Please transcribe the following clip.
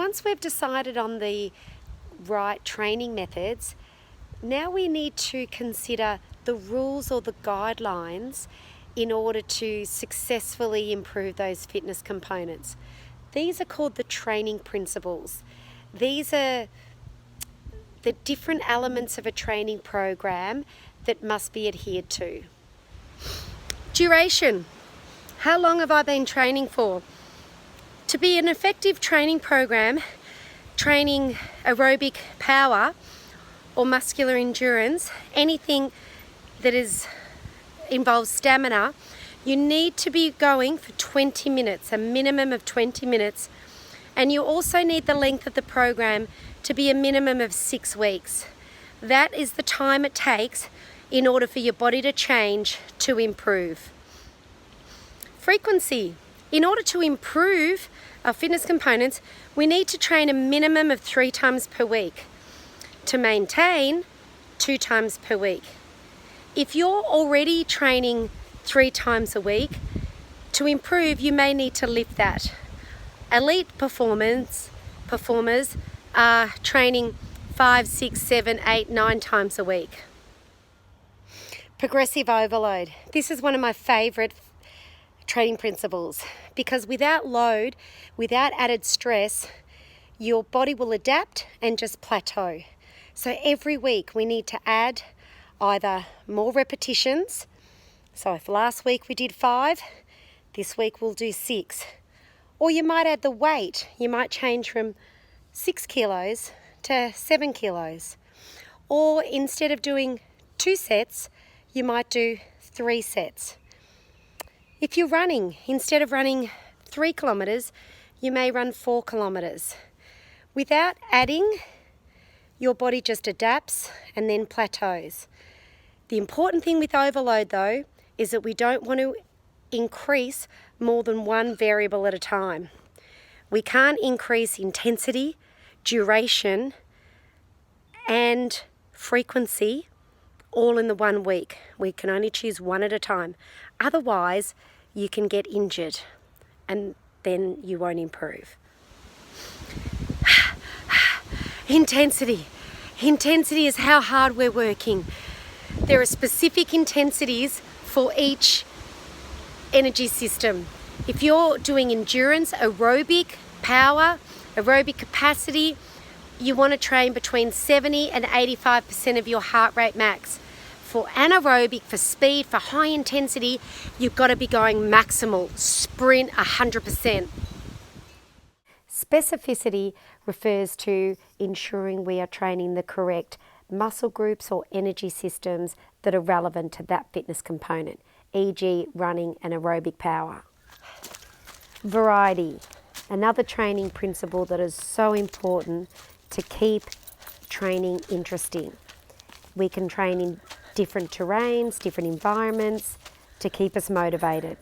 once we've decided on the right training methods, now we need to consider the rules or the guidelines in order to successfully improve those fitness components. These are called the training principles. These are the different elements of a training program that must be adhered to. Duration. How long have I been training for? To be an effective training program, training aerobic power or muscular endurance, anything that involves stamina, you need to be going for 20 minutes, a minimum of 20 minutes. And you also need the length of the program to be a minimum of 6 weeks. That is the time it takes in order for your body to change, to improve. Frequency. In order to improve our fitness components, we need to train a minimum of 3 times per week. To maintain, 2 times per week. If you're already training 3 times a week, to improve, you may need to lift that. Elite performers are training 5, 6, 7, 8, 9 times a week. Progressive overload. This is one of my favourite training principles because without load, without added stress, your body will adapt and just plateau. So every week we need to add either more repetitions. So if last week we did 5, this week we'll do 6. Or you might add the weight. You might change from 6 kilos to 7 kilos. Or instead of doing 2 sets, you might do 3 sets. If you're running, instead of running 3 kilometres, you may run 4 kilometres. Without adding, your body just adapts and then plateaus. The important thing with overload though is that we don't want to increase more than one variable at a time. We can't increase intensity, duration and frequency all in the 1 week. We can only choose one at a time. Otherwise, you can get injured and then you won't improve. Intensity. Intensity is how hard we're working. There are specific intensities for each energy system. If you're doing endurance, aerobic power, aerobic capacity, you want to train between 70 and 85% of your heart rate max. For anaerobic, for speed, for high intensity, you've got to be going maximal, sprint 100%. Specificity refers to ensuring we are training the correct muscle groups or energy systems that are relevant to that fitness component, e.g. running and aerobic power. Variety, another training principle that is so important to keep training interesting. We can train in different terrains, different environments to keep us motivated.